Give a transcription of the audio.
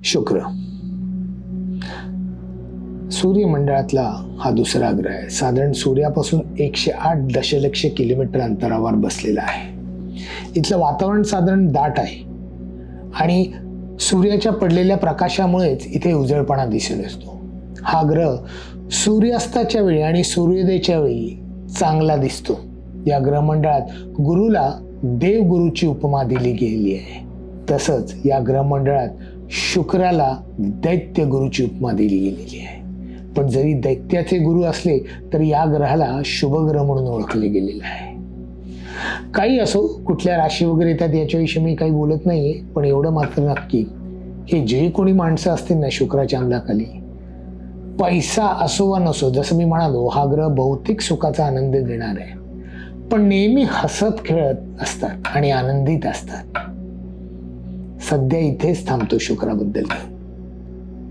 शुक्र सूर्यमंडळातला हा दुसरा ग्रह आहे. साधारण सूर्यापासून 108 दशलक्ष किलोमीटर अंतरावर बसलेला आहे. इथलं वातावरण साधारण दाट आहे आणि सूर्याच्या पडलेल्या प्रकाशामुळेच इथे उजळपणा दिसून येतो. हा ग्रह सूर्यास्ताच्या वेळी आणि सूर्योदयाच्या वेळी चांगला दिसतो. या ग्रहमंडळात गुरुला देवगुरूची उपमा दिली गेली आहे. तसंच या ग्रहमंडळात शुक्राला दैत्य गुरुची उपमा दिली गेलेली आहे. पण जरी दैत्याचे गुरु असले तरी या ग्रहाला शुभ ग्रह म्हणून ओळखले गेलेले आहे. काही असो, कुठल्या राशी वगैरे येतात याच्याविषयी मी काही बोलत नाहीये, पण एवढं मात्र नक्की, हे जे कोणी माणसं असतील ना शुक्राच्या अंगाखाली, पैसा असो वा नसो, जसं मी म्हणालो, हा ग्रह भौतिक सुखाचा आनंद देणार आहे, पण नेहमी हसत खेळत असतात आणि आनंदित असतात. सध्या इथेच थांबतो शुक्राबद्दल.